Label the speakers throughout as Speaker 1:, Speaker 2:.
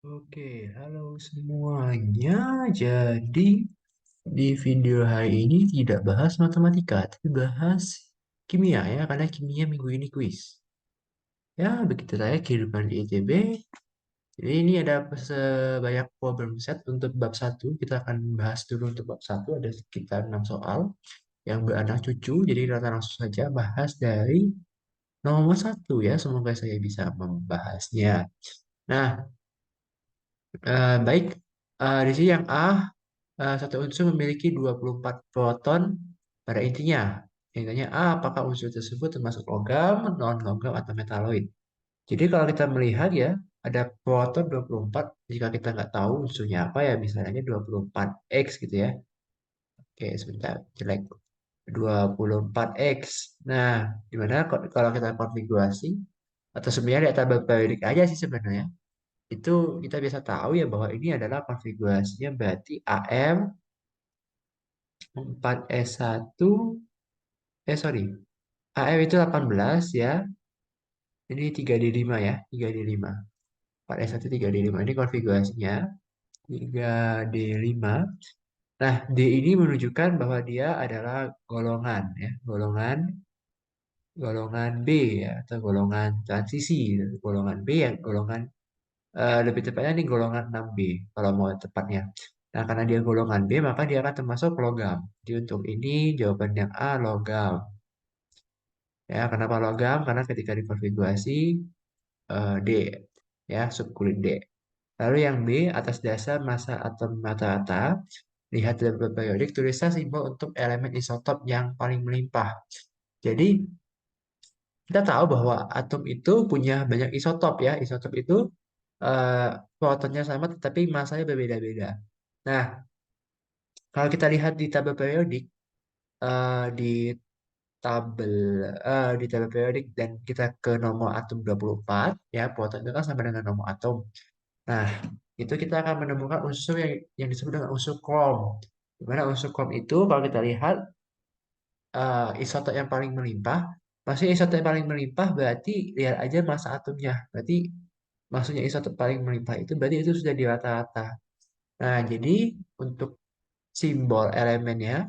Speaker 1: Oke, halo semuanya. Jadi di video hari ini tidak bahas matematika, tapi bahas kimia ya, karena kimia minggu ini kuis. Ya, begitu saya kehidupan di ITB. Jadi ini ada sebanyak problem set untuk bab satu. Kita akan bahas dulu untuk bab satu. Ada sekitar 6 soal yang beranak cucu. Jadi kita langsung saja bahas dari nomor satu ya. Semoga saya bisa membahasnya. Nah, baik. Di sini yang A, satu unsur memiliki 24 proton pada intinya. Intinya A, apakah unsur tersebut termasuk logam, non-logam, atau metaloid? Jadi kalau kita melihat ya, ada proton 24, jika kita nggak tahu unsurnya apa ya, misalnya 24X gitu ya. Oke, sebentar, jelek. 24X. Nah, dimana kalau kita konfigurasi, atau sebenarnya data periodik aja sih sebenarnya, itu kita bisa tahu ya bahwa ini adalah konfigurasinya berarti AM 4S1, sorry, AM itu 18 ya, ini 3D5 ya, 3D5. 4S1 3D5, ini konfigurasinya 3D5. Nah, D ini menunjukkan bahwa dia adalah golongan ya, golongan B ya, atau golongan transisi, golongan B yang golongan lebih tepatnya ini golongan 6B kalau mau tepatnya. Nah, karena dia golongan B, maka dia akan termasuk logam. Jadi untuk ini jawaban yang A logam. Ya, kenapa logam? Karena ketika dikonfigurasi D, ya, subkulit D. Lalu yang B, atas dasar massa atom rata-rata, lihat tabel periodik, tulislah simbol untuk elemen isotop yang paling melimpah. Jadi, kita tahu bahwa atom itu punya banyak isotop ya. Isotop itu eh, protonnya sama tetapi massanya berbeda-beda. Nah, kalau kita lihat di tabel periodik, di tabel di tabel periodik dan kita ke nomor atom 24 ya, proton itu kan sama dengan nomor atom. Nah, itu kita akan menemukan unsur yang disebut dengan unsur krom. Di mana unsur krom itu kalau kita lihat isotop yang paling melimpah, maksudnya isotop yang paling melimpah berarti lihat aja massa atomnya. Berarti maksudnya isotop paling melimpah itu berarti itu sudah di rata-rata. Nah, jadi untuk simbol elemennya,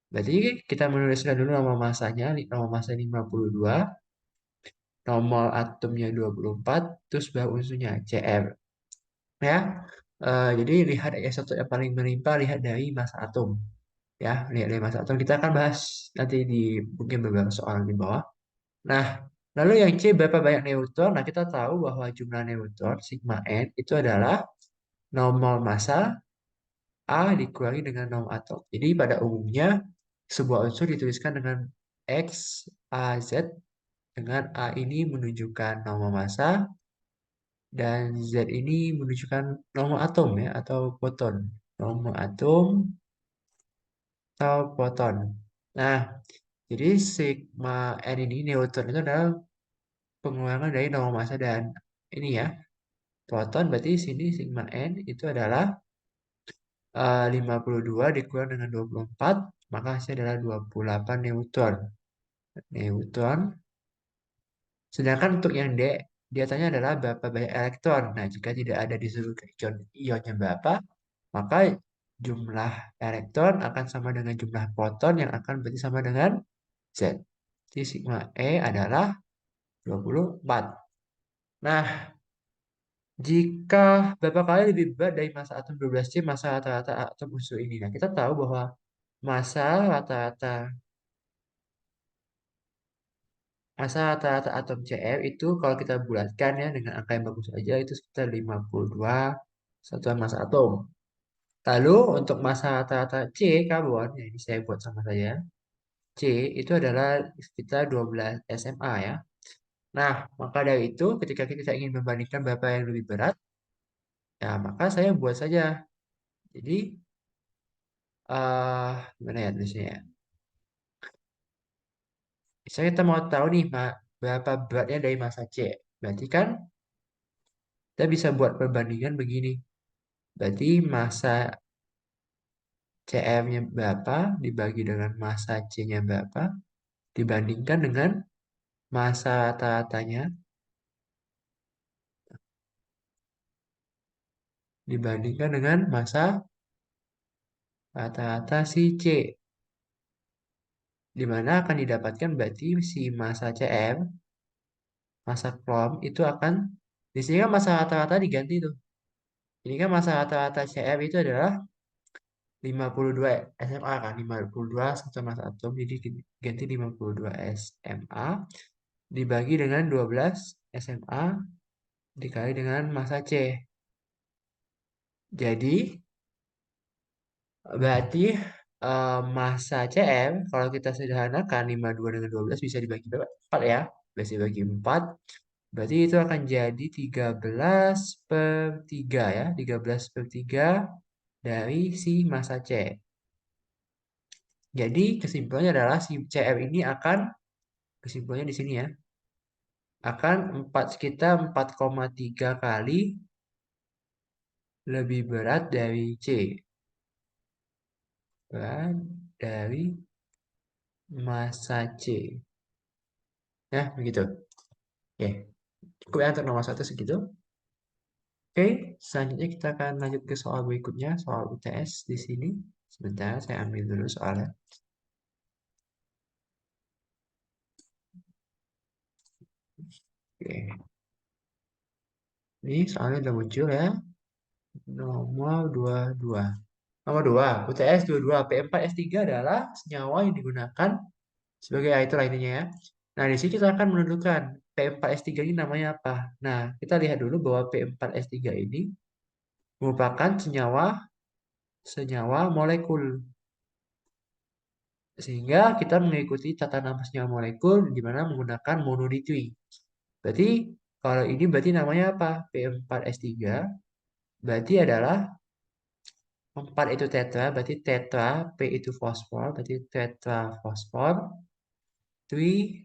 Speaker 1: berarti kita menuliskan dulu nomor massanya, nomor massa 52, nomor atomnya 24, terus baru unsurnya Cr. Ya, jadi lihat isotop yang paling melimpah, lihat dari massa atom. Ya, lihat dari massa atom. Kita akan bahas nanti di mungkin beberapa soal di bawah. Nah, lalu yang C berapa banyak neutron? Nah, kita tahu bahwa jumlah neutron sigma n itu adalah nomor massa A dikurangi dengan nomor atom. Jadi pada umumnya sebuah unsur dituliskan dengan X, A, Z, dengan A ini menunjukkan nomor massa dan Z ini menunjukkan nomor atom ya atau proton. Nomor atom atau proton. Nah, jadi sigma N ini neutron itu adalah pengurangan dari nomor massa dan ini ya proton, berarti sini sigma N itu adalah 52 dikurang dengan 24, maka hasilnya adalah 28 neutron. Neutron. Sedangkan untuk yang D, dia tanya adalah berapa banyak elektron. Nah, jika tidak ada di seluruh ionnya berapa, maka jumlah elektron akan sama dengan jumlah proton yang akan berarti sama dengan Z. Jadi sigma E adalah 24. Nah, jika berapa kali lebih berat dari massa atom 12C massa rata-rata atom unsur ini. Nah, kita tahu bahwa massa rata-rata massa rata-rata atom Cr itu kalau kita bulatkan ya dengan angka yang bagus aja itu sekitar 52 satuan massa atom. Lalu untuk massa rata-rata C karbon, ya ini saya buat sama saya. C itu adalah sekitar 12 SMA ya. Nah, maka dari itu ketika kita ingin membandingkan berapa yang lebih berat, ya maka saya buat saja. Jadi gimana ya tulisnya ya? Misalnya kita mau tahu nih berapa beratnya dari massa C. Berarti kan kita bisa buat perbandingan begini. Berarti massa Cm-nya berapa dibagi dengan massa C-nya berapa dibandingkan dengan massa rata-ratanya dibandingkan dengan massa rata-rata si C. Di mana akan didapatkan berarti si massa CM, massa Coulomb itu akan, di sini kan massa rata-rata diganti tuh. Ini kan massa rata-rata CM itu adalah 52 SMA kan, 52 satu massa atom, jadi ganti 52 SMA dibagi dengan 12 SMA dikali dengan massa C. Jadi berarti massa CM kalau kita sederhanakan 52 dengan 12 bisa dibagi berapa? 4 ya. Bisa dibagi 4. Berarti itu akan jadi 13 per 3 ya. 13 per 3 dari si massa C. Jadi kesimpulannya adalah si CM ini akan, kesimpulannya di sini ya, akan sekitar 4,3 kali lebih berat dari C. Berat dari massa C. Ya, begitu. Oke, cukup ya untuk nomor satu segitu. Oke, selanjutnya kita akan lanjut ke soal berikutnya, soal UTS di sini. Sebentar, saya ambil dulu soalnya. Oke, ini soalnya udah muncul ya. Nomor 22. Nomor 2, UTS 22 P4S3 adalah senyawa yang digunakan sebagai itu intinya ya. Nah, di sini kita akan menentukan P4S3 ini namanya apa. Nah, kita lihat dulu bahwa P4S3 ini merupakan senyawa senyawa molekul. Sehingga kita mengikuti tata nama senyawa molekul di mana menggunakan monoditri. Berarti kalau ini berarti namanya apa? P4S3 berarti adalah 4 itu tetra, berarti tetra, P itu fosfor, berarti tetra fosfor, 3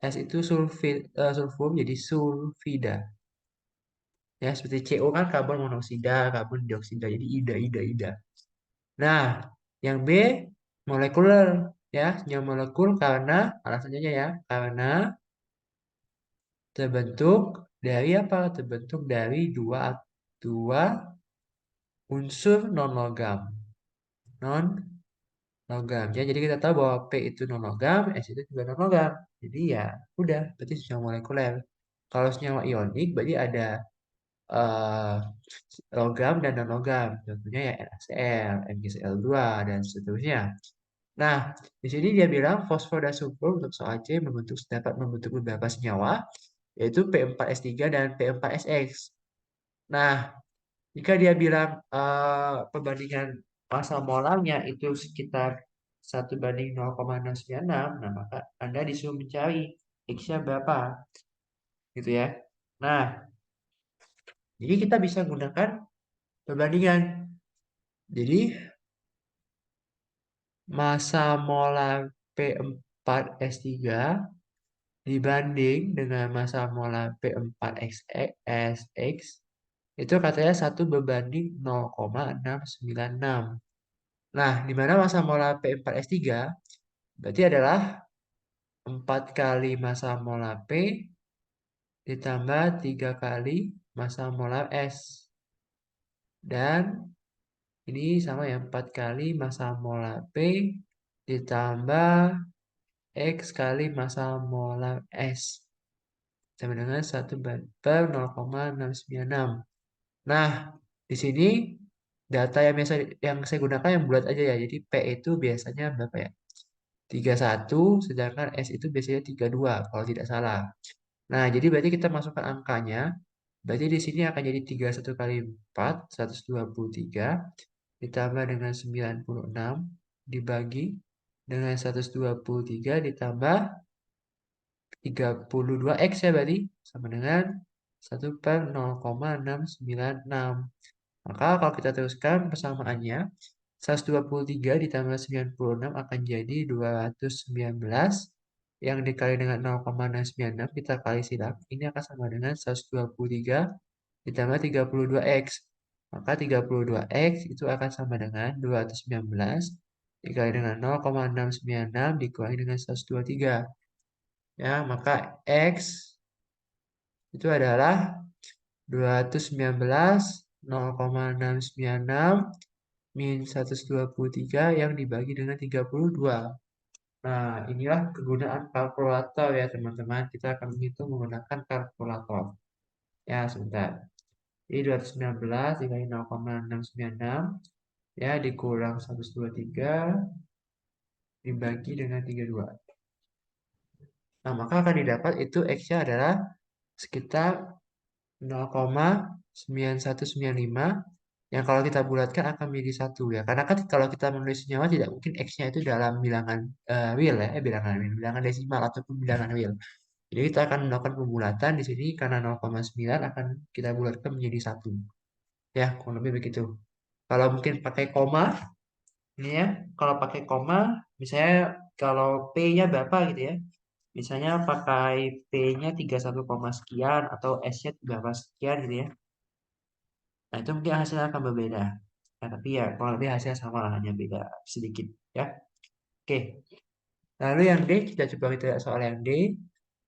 Speaker 1: S itu sulfur jadi sulfida. Ya, seperti CO kan karbon monoksida, karbon dioksida, jadi ida, ida, ida. Nah, yang B molekuler ya, senyawa molekul karena alasannya ya, karena terbentuk dari apa? Terbentuk dari dua dua unsur non logam. Non logam. Ya, jadi kita tahu bahwa P itu non logam, S itu juga non logam. Jadi ya udah, berarti senyawa molekuler. Kalau senyawa ionik berarti ada eh, logam dan non logam. Contohnya ya NaCl, MgCl2 dan seterusnya. Nah, di sini dia bilang fosfor dan sulfur untuk soal C dapat membentuk beberapa senyawa, yaitu P4S3 dan P4SX. Nah, jika dia bilang perbandingan massa molarnya itu sekitar 1:0,696, nah maka Anda disuruh mencari X-nya berapa, gitu ya. Nah, jadi kita bisa gunakan perbandingan. Jadi, massa molar P4S3 dibanding dengan massa molar P4SX itu katanya 1:0,696. Nah, di mana massa molar P4S3 berarti adalah 4 kali massa molar P ditambah 3 kali massa molar S. Dan ini sama ya, 4 kali massa molar P ditambah X kali massa molar S. Sama dengan 1/0,696. Nah, di sini data yang saya gunakan yang bulat aja ya. Jadi P itu biasanya berapa ya? 31, sedangkan S itu biasanya 32 kalau tidak salah. Nah, jadi berarti kita masukkan angkanya. Berarti di sini akan jadi 31 kali 4, 123, ditambah dengan 96, dibagi dengan 123, ditambah 32X ya berarti, sama dengan 1/0,696. Maka kalau kita teruskan persamaannya, 123 ditambah 96 akan jadi 219 yang dikali dengan 0,696 kita kali silang. Ini akan sama dengan 123 ditambah 32X. Maka 32X itu akan sama dengan 219 dikali dengan 0,696 dikurangi dengan 123. Ya, maka X itu adalah 219 0,696 min 123 yang dibagi dengan 32. Nah, inilah kegunaan kalkulator ya teman-teman. Kita akan menghitung menggunakan kalkulator. Ya, sebentar. Jadi 219 dikali 0,696 ya dikurang 123 dibagi dengan 32. Nah, maka akan didapat itu X-nya adalah sekitar 0,9195 yang kalau kita bulatkan akan menjadi 1 ya. Karena kan kalau kita menulis nyawa tidak mungkin X-nya itu dalam bilangan real ya, bilangan desimal ataupun bilangan real. Jadi kita akan melakukan pembulatan di sini karena 0,9 akan kita bulatkan menjadi 1. Ya, kurang lebih begitu. Kalau mungkin pakai koma, ini ya, kalau pakai koma, misalnya kalau P-nya berapa gitu ya. Misalnya pakai P-nya 31, sekian atau S-nya berapa sekian gitu ya. Nah, itu mungkin hasilnya akan berbeda. Nah, tapi ya kurang lebih hasilnya sama lah, hanya beda sedikit ya. Oke. Lalu yang D, kita coba kita lihat soal yang D.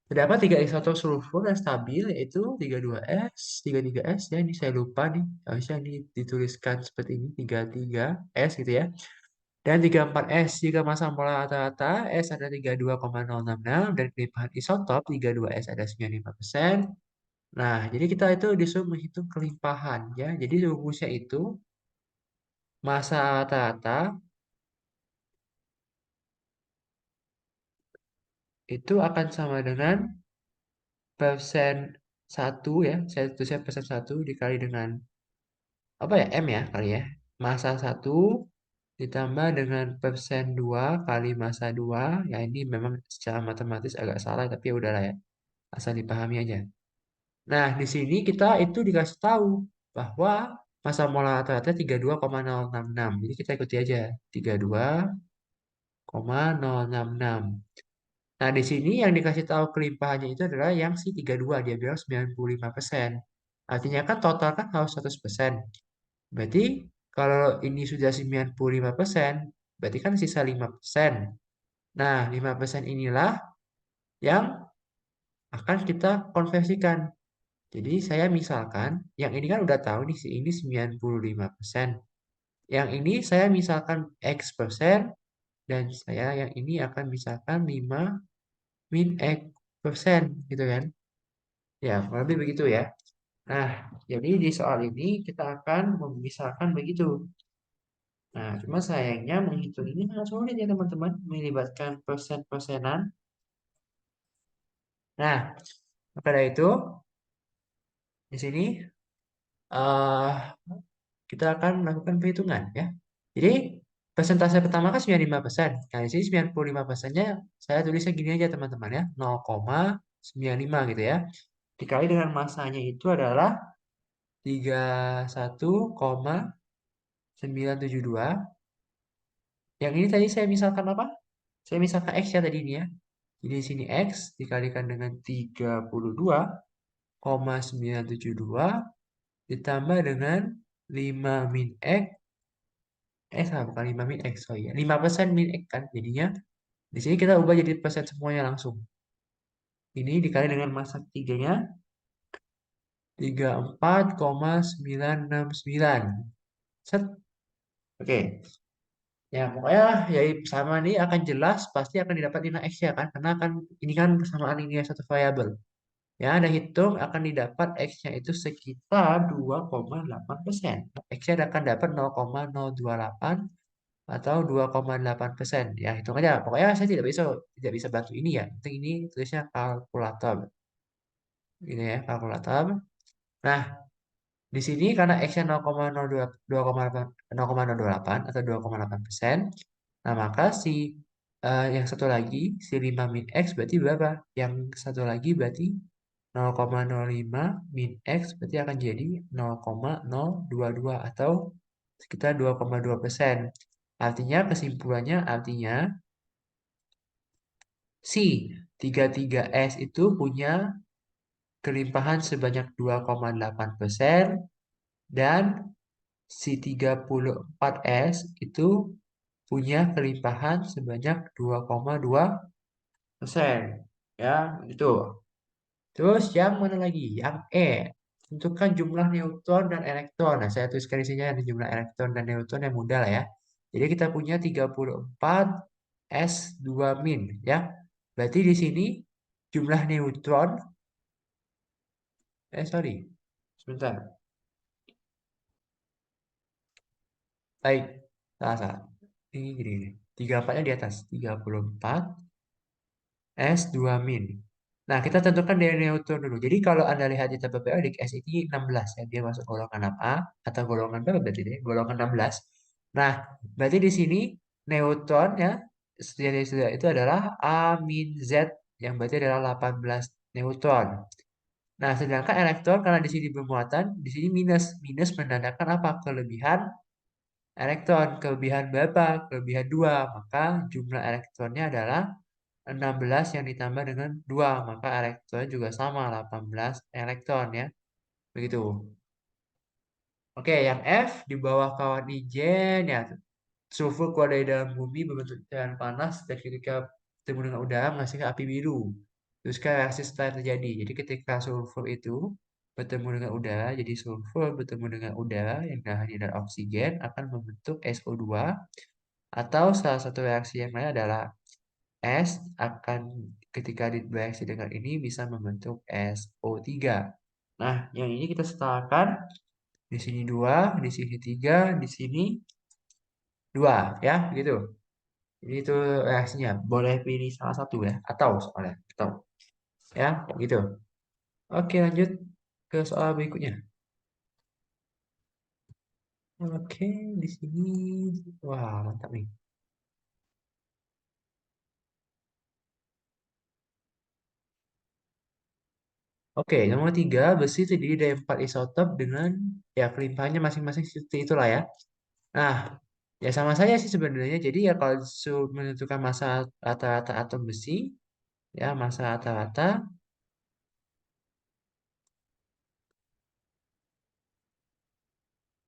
Speaker 1: Terdapat tiga isotop sulfur yang stabil yaitu 32S, 33S ya. Ini saya lupa nih. Harusnya ini dituliskan seperti ini 33S gitu ya. Dan 34S jika massa molar rata-rata S ada 32,066 dan kelimpahan isotop 32S ada 95%. Nah, jadi kita itu disuruh menghitung kelimpahan ya. Jadi rumusnya itu massa rata-rata itu akan sama dengan persen 1 ya. Saya tulisnya persen 1 dikali dengan apa ya? M ya kali ya. Massa 1 ditambah dengan persen 2 kali massa 2. Ya ini memang secara matematis agak salah tapi ya udahlah ya. Asal dipahami aja. Nah, di sini kita itu dikasih tahu bahwa massa molar rata-rata 32,066. Jadi kita ikuti aja 32,066. Nah, di sini yang dikasih tahu kelimpahannya itu adalah yang si 32. Dia bilang 95%. Artinya kan total kan harus 100%. Berarti kalau ini sudah 95%, berarti kan sisa 5%. Nah, 5% inilah yang akan kita konversikan. Jadi saya misalkan, yang ini kan udah tahu nih, si ini 95%. Yang ini saya misalkan X persen, dan saya yang ini akan misalkan 5 min X persen, gitu kan. Ya, kurang lebih begitu ya. Nah, jadi di soal ini kita akan memisahkan begitu. Nah, cuma sayangnya menghitung ini sangat sulit ya teman-teman, melibatkan persen-persenan. Nah, maka dari itu, di sini eh kita akan melakukan perhitungan ya. Jadi, persentase pertama kan 95%. Nah, di sini 95%-nya saya tulisnya gini aja teman-teman ya, 0,95 gitu ya. Dikali dengan masanya itu adalah 31,972. Yang ini tadi saya misalkan apa? Saya misalkan X ya tadi ini ya. Jadi di sini X dikalikan dengan 32,972 ditambah dengan 5 min X. Salah, bukan 5 min X. Oh iya, 5% min X kan. Jadinya di sini kita ubah jadi persen semuanya langsung. Ini dikali dengan massa ketiganya 34,969. Set. Oke. Ya, pokoknya ya sama ini akan jelas pasti akan didapat nilai X ya kan. Karena kan ini kan persamaan linear satu variabel. Ya, Anda hitung akan didapat X-nya itu sekitar 2,8%. X-nya akan dapat 0,028 atau 2,8%. Ya, hitung aja. Pokoknya saya tidak bisa bantu ini ya. Penting ini tulisnya kalkulator. Ini ya, kalkulator. Nah, di sini karena X-nya 0,028 atau 2,8%, nah maka si yang satu lagi, si 5 min X berarti berapa? Yang satu lagi berarti 0,05 min X berarti akan jadi 0,022 atau sekitar 2,2%. Artinya kesimpulannya artinya si 33S itu punya kelimpahan sebanyak 2,8% dan si 34S itu punya kelimpahan sebanyak 2,2%. Ya, itu. Terus yang mana lagi? Yang E. Tentukan jumlah neutron dan elektron. Nah, saya tuliskan di sini ada jumlah elektron dan neutron yang mudah lah ya. Jadi kita punya 34 S2 min ya. Berarti di sini jumlah neutron, sorry, sebentar. Baik, salah, salah. Ini gini. 34-nya di atas. 34 S2 min. Nah, kita tentukan dari neutron dulu. Jadi kalau Anda lihat di tabel periodik, S ini 16 ya. Dia masuk golongan A atau golongan berapa berarti dia? Golongan 16. Nah, berarti di sini neutron ya, sudah itu adalah A min Z yang berarti adalah 18 neutron. Nah, sedangkan elektron karena di sini bermuatan, di sini minus. Minus menandakan apa? Kelebihan elektron. Kelebihan berapa? Kelebihan 2. Maka jumlah elektronnya adalah 16 yang ditambah dengan 2. Maka elektron juga sama, 18 elektron ya. Begitu. Oke, yang F di bawah kawan ijen ya. Sulfur keluar dari dalam bumi berbentuk cairan panas dan ketika bertemu dengan udara menghasilkan api biru. Terus kan reaksi setelah terjadi. Jadi ketika sulfur itu bertemu dengan udara, jadi sulfur bertemu dengan udara yang dalamnya adalah oksigen akan membentuk SO2 atau salah satu reaksi yang lain adalah S akan ketika bereaksi dengan ini bisa membentuk SO3. Nah, yang ini kita setelahkan di sini 2, di sini 3, di sini 2 ya, gitu. Jadi itu reaksinya. Boleh pilih salah satu ya, atau soalnya, atau ya, gitu. Oke, lanjut ke soal berikutnya. Oke, di sini, wah mantap nih. Oke, nomor 3, besi terdiri dari 4 isotop dengan ya kelimpahannya masing-masing seperti itulah ya. Nah, ya sama saja sih sebenarnya. Jadi ya kalau menentukan massa rata-rata atom besi, ya massa rata-rata.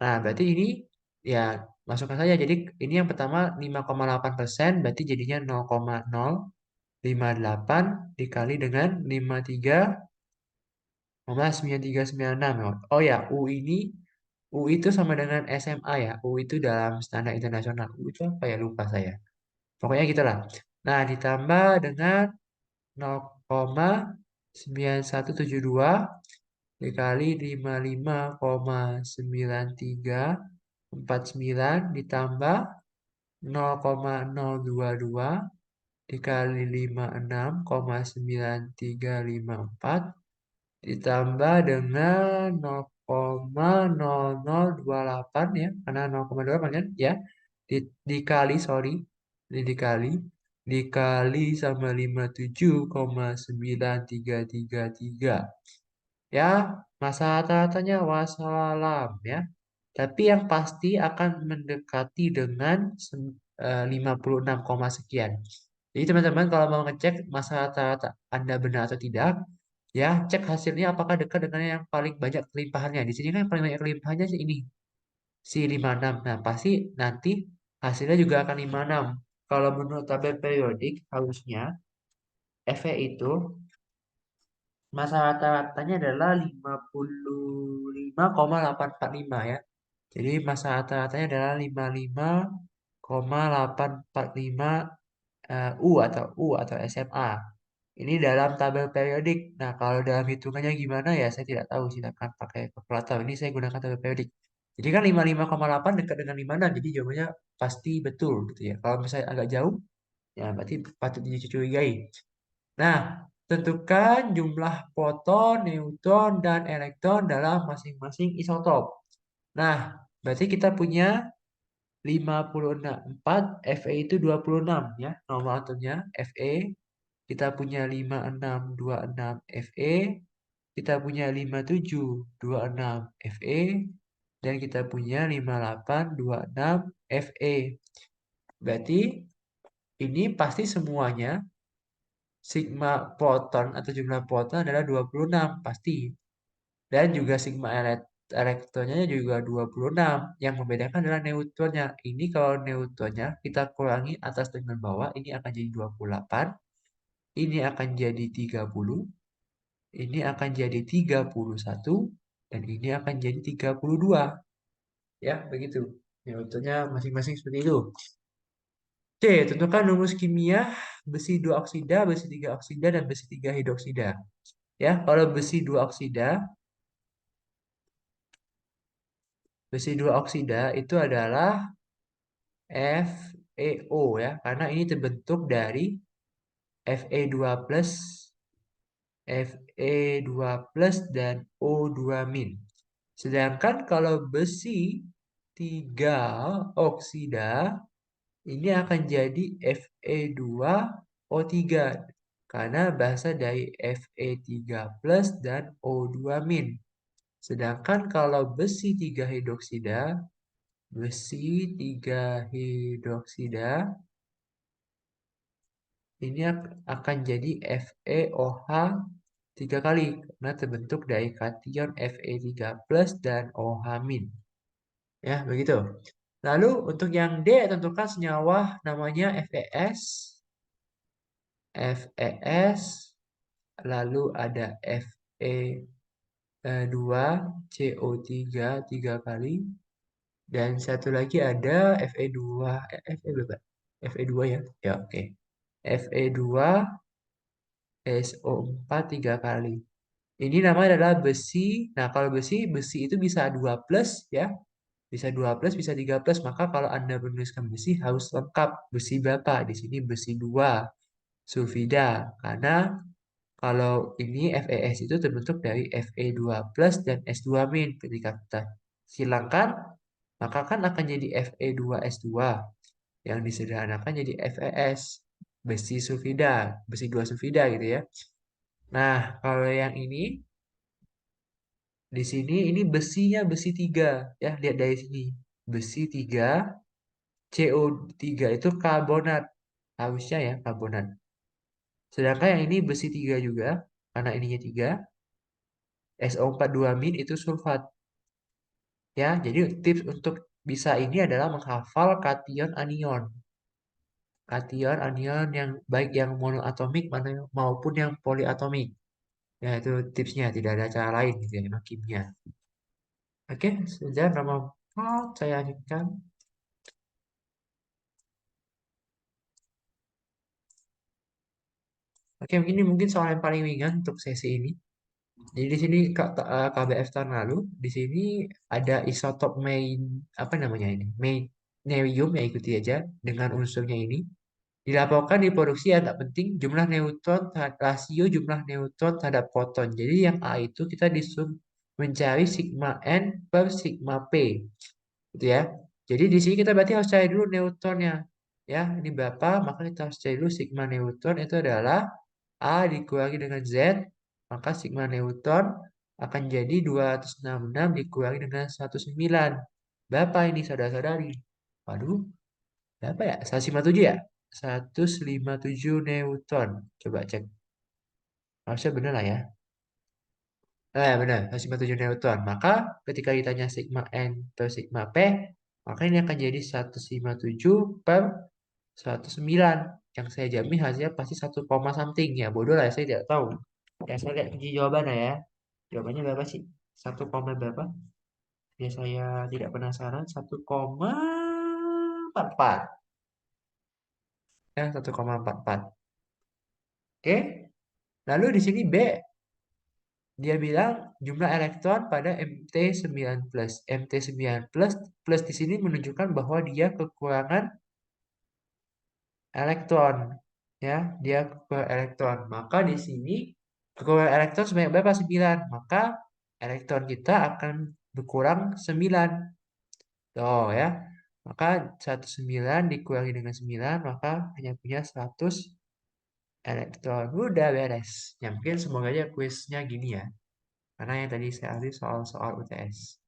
Speaker 1: Nah, berarti ini ya masukkan saja. Jadi ini yang pertama 5,8%, berarti jadinya 0,058 dikali dengan 53,9396. Oh ya, U itu sama dengan SMA ya. U itu dalam standar internasional. U itu apa ya? Lupa saya. Pokoknya gitulah. Nah, ditambah dengan 0,9172 dikali 55,9349 ditambah 0,022 dikali 56,9354 ditambah dengan 0,0028 ya, karena 0,28 kan ya, dikali sorry, ini dikali sama 57,9333 ya, masa rata-ratanya wassalam ya. Tapi yang pasti akan mendekati dengan 56, sekian. Jadi teman-teman kalau mau ngecek masa rata-rata Anda benar atau tidak, ya cek hasilnya apakah dekat dengan yang paling banyak kelimpahannya. Di sini kan yang paling banyak kelimpahannya sih ini, si 56. Nah, pasti nanti hasilnya juga akan 56. Kalau menurut tabel periodik harusnya F-nya itu masa rata-ratanya adalah 55,845 ya. Jadi masa rata-ratanya adalah 55,845 U atau SMA. Ini dalam tabel periodik. Nah, kalau dalam hitungannya gimana ya saya tidak tahu. Silakan pakai kalkulator. Ini saya gunakan tabel periodik. Jadi kan 55,8 dekat dengan 56. Jadi jawabannya pasti betul gitu ya. Kalau misalnya agak jauh, ya berarti patut dicurigai. Nah, tentukan jumlah proton, neutron, dan elektron dalam masing-masing isotop. Nah, berarti kita punya 54 Fe itu 26 ya, nomor atomnya Fe. Kita punya 5626 Fe, kita punya 5726 Fe, dan kita punya 5826 Fe. Berarti ini pasti semuanya sigma proton atau jumlah proton adalah 26 pasti. Dan juga sigma elektronnya juga 26. Yang membedakan adalah neutronnya. Ini kalau neutronnya kita kurangi atas dengan bawah, ini akan jadi 28. Ini akan jadi 30. Ini akan jadi 31. Dan ini akan jadi 32. Ya, begitu. Nilainya masing-masing seperti itu. C. Tentukan rumus kimia besi 2 oksida, besi 3 oksida, dan besi 3 hidroksida. Ya, kalau besi dua oksida itu adalah FeO ya, karena ini terbentuk dari Fe2+, Fe2+, dan O2-. Sedangkan kalau besi 3 oksida ini akan jadi Fe2O3 karena bahasa dari Fe3+ dan O2-. Sedangkan kalau besi 3 hidroksida ini akan jadi FeOH 3 kali karena terbentuk dari kation Fe3+ dan OH-. Ya, begitu. Lalu untuk yang D tentukan senyawa namanya FeS, lalu ada Fe2CO3 3 kali, dan satu lagi ada Fe2, Fe berapa? Fe2 ya. Ya, oke. Fe2SO4 3 kali. Ini namanya adalah besi. Nah, kalau besi itu bisa 2 plus ya. Bisa 2 plus, bisa 3 plus. Maka kalau Anda menuliskan besi harus lengkap. Besi berapa? Di sini besi 2 sulfida. Karena kalau ini FeS itu terbentuk dari Fe2+ dan S2-. Ketika kita hilangkan, maka kan akan jadi Fe2S2. Yang disederhanakan jadi FeS. Besi sulfida. Besi 2 sulfida gitu ya. Nah, kalau yang ini, di sini ini besinya besi 3. Ya, lihat dari sini. Besi 3, CO3 itu karbonat. Harusnya ya, karbonat. Sedangkan yang ini besi 3 juga, karena ininya 3. SO4 2- itu sulfat. Ya, jadi tips untuk bisa ini adalah menghafal kation anion. Kation anion yang baik yang monoatomik maupun yang poliatomik. Ya, itu tipsnya. Tidak ada cara lain gitu ya, memang kimia. Oke, sudah nomor 4 saya lanjutkan. Oke, ini mungkin soal yang paling ringan untuk sesi ini. Jadi di sini KBF tahun lalu, di sini ada isotop main apa namanya ini? Nerium ya, ikuti aja dengan unsurnya ini. Dilaporkan di produksi yang nggak penting jumlah neutron rasio jumlah neutron terhadap proton. Jadi yang A itu kita disuruh mencari sigma N per sigma P. Gitu ya. Jadi di sini kita berarti harus cari dulu neutronnya. Ya, ini berapa? Maka kita harus cari dulu sigma neutron itu adalah A dikurangi dengan Z, maka sigma neutron akan jadi 266 dikurangi dengan 109. Berapa ini saudara-saudari? Waduh, berapa ya? 157 ya? 157 neutron. Coba cek. Harusnya benar lah ya. Benar, 157 neutron. Maka ketika ditanya sigma N per sigma P, maka ini akan jadi 157 per 109. Yang saya jamin hasilnya pasti 1, something ya. Bodoh lah, saya tidak tahu. Ya, saya lihat kunci jawaban lah ya. Jawabannya berapa sih? 1, berapa? Ya, saya tidak penasaran. 1,44. Ya, 1,44. Oke. Lalu di sini B, dia bilang jumlah elektron pada Mt9 plus. Mt9 plus plus di sini menunjukkan bahwa dia kekurangan elektron. Ya, dia kekurangan elektron. Maka di sini kekurangan elektron sebanyak berapa? 9. Maka elektron kita akan berkurang 9. Oh ya. Maka 19 dikurangi dengan 9, maka hanya punya 100 elektron. Udah beres. Ya mungkin semoga aja kuisnya gini ya. Karena yang tadi saya ahli soal-soal UTS.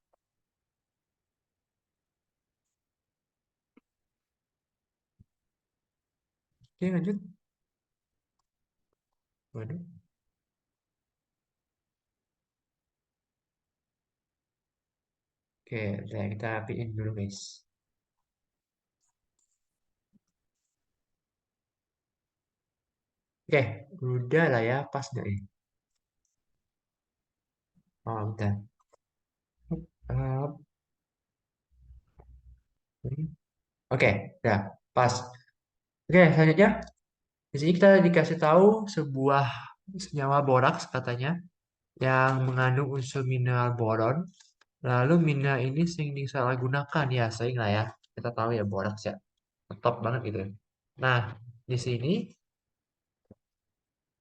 Speaker 1: Oke, lanjut. Waduh. Oke, udah kita rapiin dulu guys. Oke, udah lah ya, pas gak ini? Oh, udah. Oke, ya, pas. Oke, selanjutnya di sini kita dikasih tahu sebuah senyawa boraks katanya yang mengandung unsur mineral boron. Lalu mineral ini sering disalahgunakan ya, sering lah ya. Kita tahu ya boraks ya, top banget gitu. Nah, di sini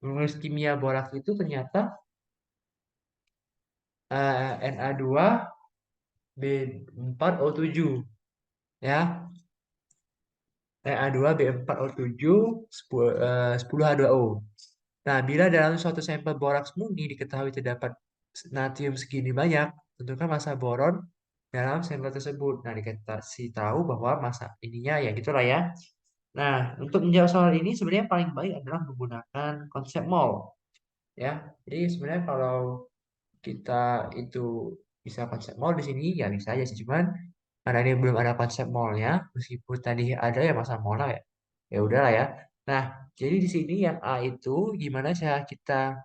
Speaker 1: rumus kimia boraks itu ternyata Na2 B4O7 ya. Na2 B4O7 10H2O. Nah, bila dalam suatu sampel boraks murni diketahui terdapat natrium segini banyak, tentukan massa boron dalam sampel tersebut. Nah, dikasih tahu bahwa massa ininya ya gitulah ya. Nah, untuk menjawab soal ini sebenarnya yang paling baik adalah menggunakan konsep mol ya. Jadi sebenarnya kalau kita itu bisa konsep mol di sini ya bisa aja sih, cuman karena ini belum ada konsep molnya, meskipun tadi ada ya masa molnya ya, ya udahlah ya. Nah, jadi di sini yang A itu gimana cara kita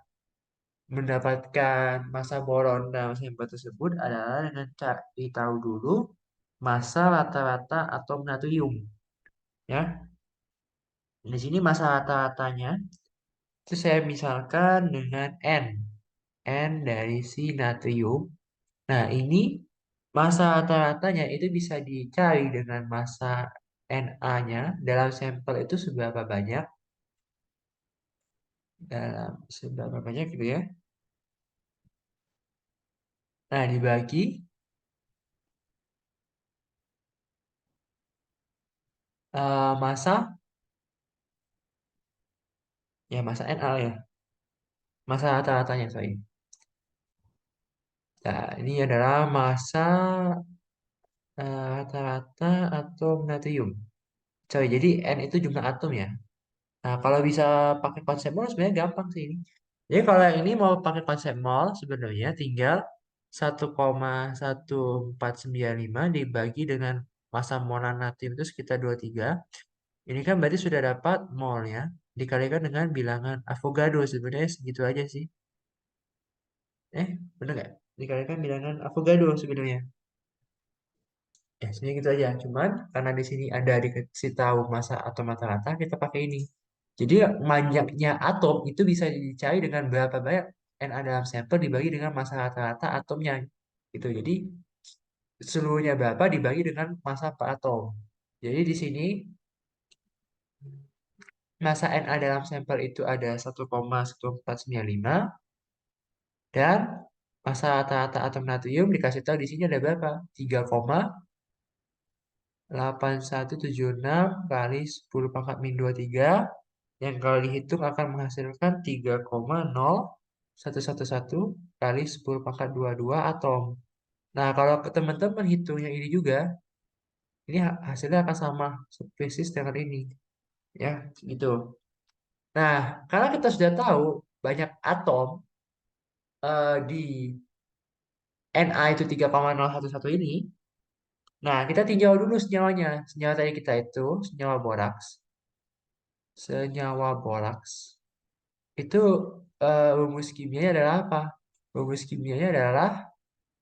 Speaker 1: mendapatkan massa boron dalam sampel tersebut adalah dengan cari tahu dulu massa rata-rata atom natrium ya. Di sini massa rata-ratanya itu saya misalkan dengan N. N dari si natrium. Nah, ini massa rata-ratanya itu bisa dicari dengan massa Na-nya dalam sampel itu seberapa banyak, dalam seberapa banyak gitu ya. Nah, dibagi massa, ya massa Na ya, massa rata-ratanya, sorry. Nah, ini adalah massa rata-rata atom natrium. Sorry, jadi N itu jumlah atom ya. Nah, kalau bisa pakai konsep mol sebenarnya gampang sih ini. Jadi kalau yang ini mau pakai konsep mol sebenarnya tinggal 1,1495 dibagi dengan massa molar natrium itu sekitar 23. Ini kan berarti sudah dapat molnya dikalikan dengan bilangan Avogadro, sebenarnya segitu aja sih. Bener nggak? Dikalikan bilangan Avogadro sebenarnya. Ya, sebenarnya gitu aja. Cuman karena di sini ada dikasih tahu massa atom rata-rata, kita pakai ini. Jadi banyaknya atom itu bisa dicari dengan berapa banyak Na dalam sampel dibagi dengan massa rata-rata atomnya. Gitu. Jadi seluruhnya berapa dibagi dengan massa per atom. Jadi di sini massa Na dalam sampel itu ada 1,1495 dan massa rata-rata atom natrium dikasih tahu di sini ada berapa? 3,8176 kali 10 pangkat min 23 yang kalau dihitung akan menghasilkan 3,0111 kali 10 pangkat 22 atom. Nah, kalau ke teman-teman hitung yang ini juga, ini hasilnya akan sama spesies dengan ini. Ya, gitu. Nah, karena kita sudah tahu banyak atom di Na itu 3,011 ini, nah kita tinjau dulu senyawanya. Senyawa tadi kita itu senyawa boraks. Senyawa boraks itu rumus kimianya adalah apa? Rumus kimianya adalah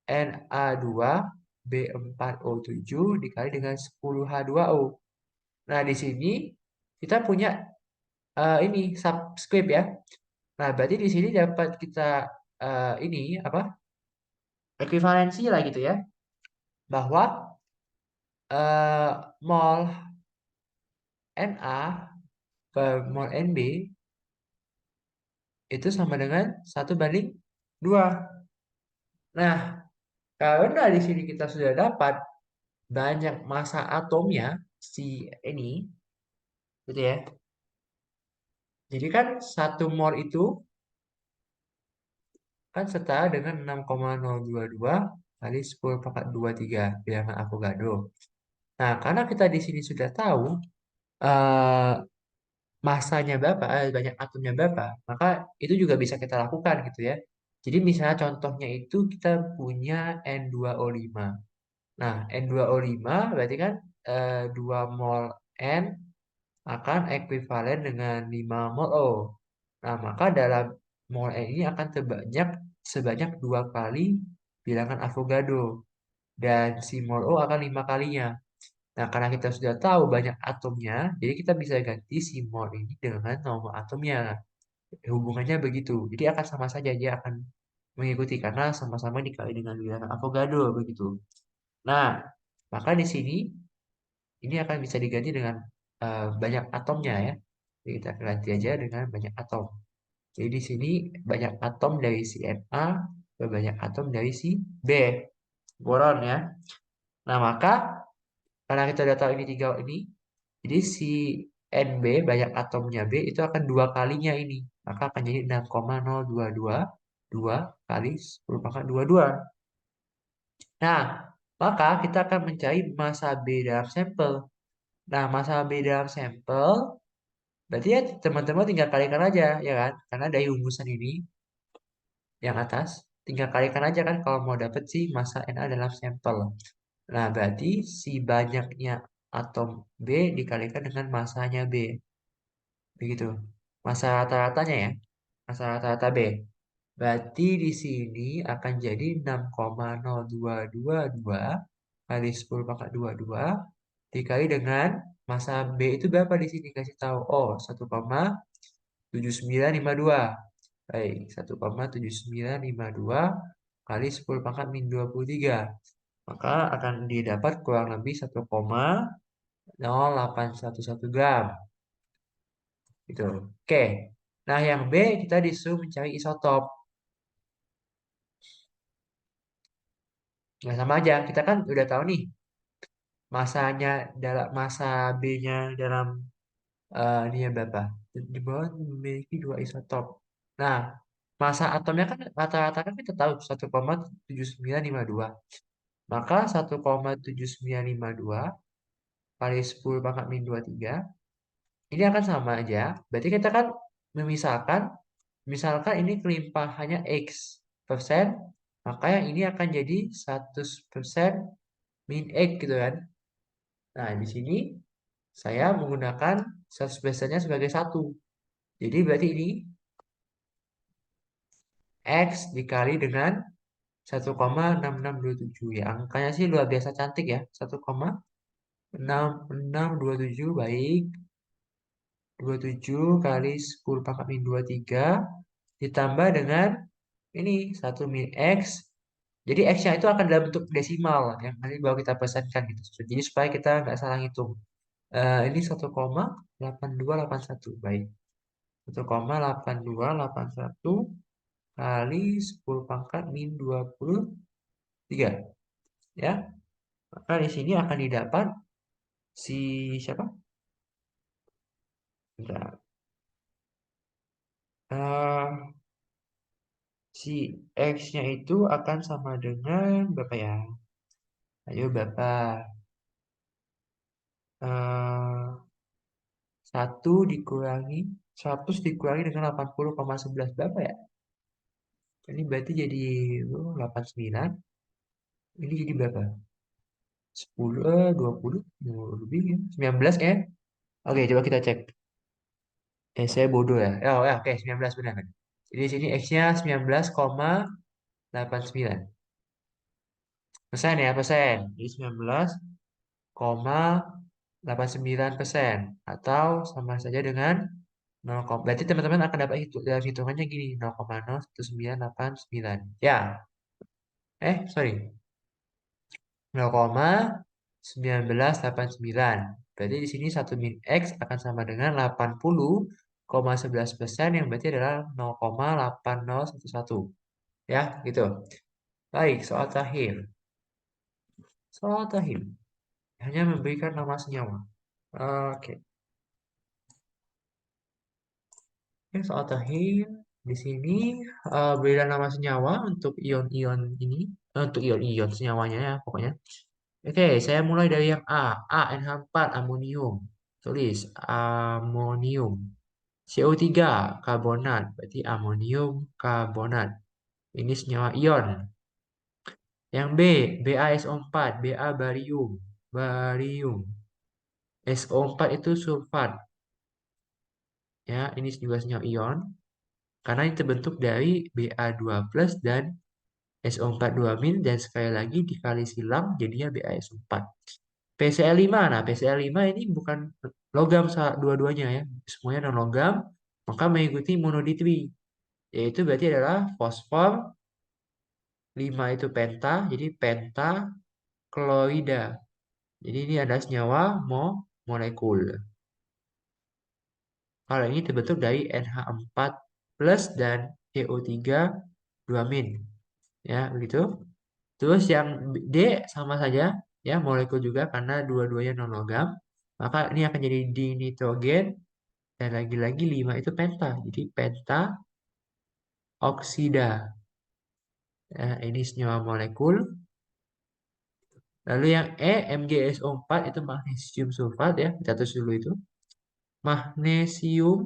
Speaker 1: Na2B4O7 dikali dengan 10H2O. Nah, di sini kita punya ini subscript ya. Nah, berarti di sini dapat kita ini apa? Ekuivalensi lah gitu ya. Bahwa mol Na per mol Nb itu sama dengan 1:2. Nah, karena di sini kita sudah dapat banyak massa atomnya si ini, gitu ya. Jadi kan satu mol itu kan setara dengan 6,022 kali 10 pangkat 23 bilangan Avogadro. Nah, karena kita di sini sudah tahu eh, masanya berapa, banyak atomnya berapa, maka itu juga bisa kita lakukan gitu ya. Jadi misalnya contohnya itu kita punya N2O5. Nah, N2O5 berarti kan 2 mol N akan ekuivalen dengan 5 mol O. Nah, maka dalam mol N ini akan terbanyak sebanyak 2 kali bilangan Avogadro. Dan si mol O akan 5 kalinya. Nah, karena kita sudah tahu banyak atomnya, jadi kita bisa ganti si mol ini dengan nomor atomnya. Hubungannya begitu. Jadi akan sama saja, dia akan mengikuti karena sama-sama dikali dengan bilangan Avogadro begitu. Nah, maka di sini ini akan bisa diganti dengan banyak atomnya ya. Jadi kita ganti aja dengan banyak atom. Jadi di sini banyak atom dari si Na dan banyak atom dari si B. Boron ya. Nah, maka karena kita udah tahu ini tiga ini, jadi si Nb banyak atomnya B itu akan dua kalinya ini. Maka akan jadi 6,022 kali 10 pangkat 22. Nah, maka kita akan mencari massa B dalam sampel. Nah, massa B dalam sampel berarti ya teman-teman tinggal kalikan aja ya kan? Karena dari rumusan ini yang atas tinggal kalikan aja kan kalau mau dapet sih massa Na dalam sampel. Nah, berarti si banyaknya atom B dikalikan dengan massanya B. Begitu. Massa rata-ratanya ya. Massa rata-rata B. Berarti di sini akan jadi 6,0222 kali 10 pangkat 22 dikali dengan massa B itu berapa di sini kasih tahu. Oh, 1,7952. Baik, 1,7952 kali 10 pangkat min 23. Maka akan didapat kurang lebih 1,0811 gram. Gitu. Oke. Nah, yang B kita disuruh mencari isotop. Nah, sama aja. Kita kan udah tahu nih masanya dalam masa B-nya dalam ini ya berapa? Di bawah memiliki dua isotop. Nah, masa atomnya kan rata-rata kan kita tahu 1,7952. Maka 1,7952 kali 10 pangkat min 23 ini akan sama aja. Berarti kita kan memisalkan, misalkan ini kelimpahannya X persen, maka yang ini akan jadi 100% min X gitu kan. Nah, di sini saya menggunakan 100%-nya sebagai satu. Jadi berarti ini X dikali dengan 1,6627 ya. Angkanya sih luar biasa cantik ya. 1,6627 baik. 27 kali 10 pangkat min 23 ditambah dengan ini 1 min X. Jadi X-nya itu akan dalam bentuk desimal yang nanti baru kita persenkan gitu. Jadi supaya kita nggak salah hitung. Ini 1,8281 baik. 1,8281 kali 10 pangkat min 23 ya. Maka di sini akan didapat si siapa? Bentar. Eh, si X-nya itu akan sama dengan berapa ya? Ayo Bapak. Eh, 1 dikurangi 100 dikurangi dengan 80,11 berapa ya? Ini berarti jadi 89. Ini jadi berapa? 10, 20, lebih ya. 19 ya. Oke, coba kita cek. Saya bodoh ya. Oh ya, oke, 19 benar kan. Jadi di sini X-nya 19,89 persen ya, persen. Jadi 19,89% atau sama saja dengan 0, berarti teman-teman akan dapat dalam hitungannya gini 0,01989 ya sorry 0,1989 berarti di sini 1 min X akan sama dengan 80,11% yang berarti adalah 0,8011 ya gitu. Baik, soal terakhir hanya memberikan nama senyawa. Oke. Soal terakhir di sini beda nama senyawa untuk ion-ion ini, untuk ion-ion senyawanya ya pokoknya. Oke, saya mulai dari yang A, ANH4 amonium. Tulis amonium. CO3 karbonat, berarti amonium karbonat. Ini senyawa ion. Yang B, BaSO4, Ba barium, barium. SO4 itu sulfat. Ya, ini juga senyawa ion. Karena ini terbentuk dari Ba2+ dan SO4 2- dan sekali lagi dikali silang jadinya BaSO4. PCl5. Nah, PCl5 ini bukan logam dua-duanya ya. Semuanya non logam, maka mengikuti monoditri. Yaitu berarti adalah fosfor 5 itu penta, jadi pentakloida. Jadi ini ada senyawa molekul. Kalau ini terbentuk dari NH4 plus dan CO3 2 min. Ya, begitu. Terus yang D sama saja, ya molekul juga karena dua-duanya non logam. Maka ini akan jadi dinitrogen dan lagi-lagi 5 itu penta. Jadi penta oksida. Ya, ini senyawa molekul. Lalu yang E, MgSO4 itu magnesium sulfat ya. Kita tulis dulu itu. Magnesium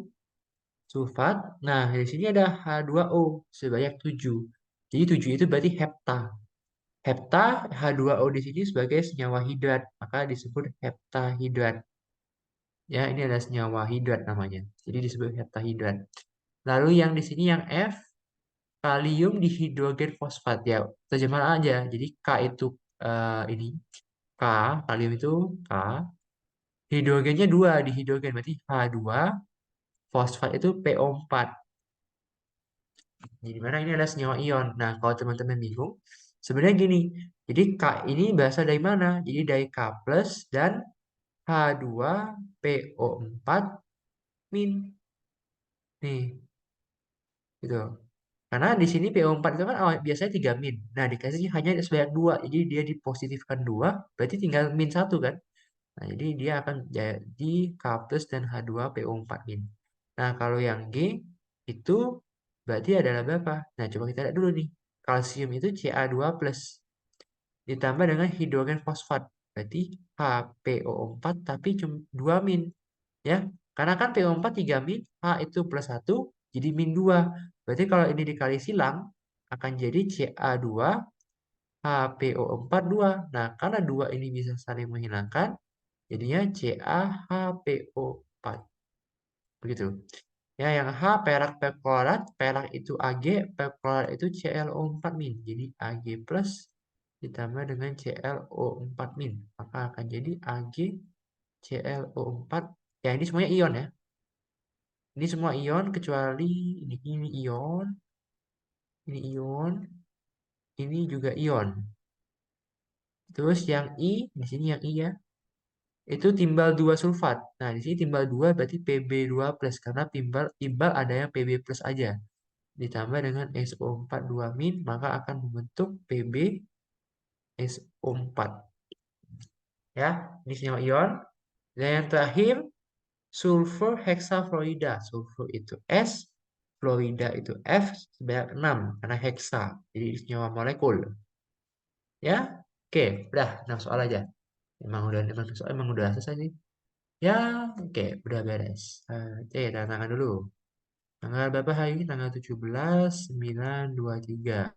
Speaker 1: sulfat. Nah, di sini ada H2O sebanyak 7. Jadi 7 itu berarti hepta. Hepta H2O di sini sebagai senyawa hidrat, maka disebut heptahidrat. Ya, ini ada senyawa hidrat namanya. Jadi disebut heptahidrat. Lalu yang di sini yang F, kalium dihidrogen fosfat ya. Terjemahan aja. Jadi K itu ini K, kalium itu K. Hidrogennya 2 di hidrogen berarti H2, fosfat itu PO4. Jadi mana ini adalah senyawa ion. Nah, kalau teman-teman bingung, sebenarnya gini. Jadi K ini berasal dari mana? Jadi dari K plus dan H2PO4 min. Nih, gitu. Karena di sini PO4 itu kan biasanya 3 min. Nah, dikasih hanya sebanyak 2. Jadi dia dipositifkan 2, berarti tinggal min 1 kan? Nah, jadi dia akan jadi K plus dan H2PO4 min. Nah, kalau yang G itu berarti adalah berapa? Nah, coba kita lihat dulu nih. Kalsium itu Ca2 plus ditambah dengan hidrogen fosfat. Berarti HPO4 tapi cuma 2 min. Ya, karena kan PO4 3 min, H itu plus 1, jadi min 2. Berarti kalau ini dikali silang, akan jadi Ca2 HPO4 2. Nah, karena 2 ini bisa saling menghilangkan, jadinya CaHPO4. Begitu. Ya, yang H perak perklorat, perak itu Ag, perklorat itu ClO4 min. Jadi Ag plus ditambah dengan ClO4 min. Maka akan jadi Ag ClO4. Ya, ini semuanya ion ya. Ini semua ion kecuali ini ion, ini ion, ini juga ion. Terus yang I, di sini yang I ya, itu timbal 2 sulfat. Nah, di sini timbal 2 berarti Pb2 plus karena timbal ada yang Pb plus aja. Ditambah dengan SO4 2 min, maka akan membentuk PbSO4. Ya, ini senyawa ion. Dan yang terakhir, sulfur hexafluorida. Sulfur itu S, fluorida itu F sebanyak 6 karena hexa. Jadi senyawa molekul. Ya, oke, udah 6 soal aja. Emang udah selesai sih. Ya, oke, udah beres. Oke, tanda tangan dulu. Tanggal berapa hari ini? Tanggal 17/9/23.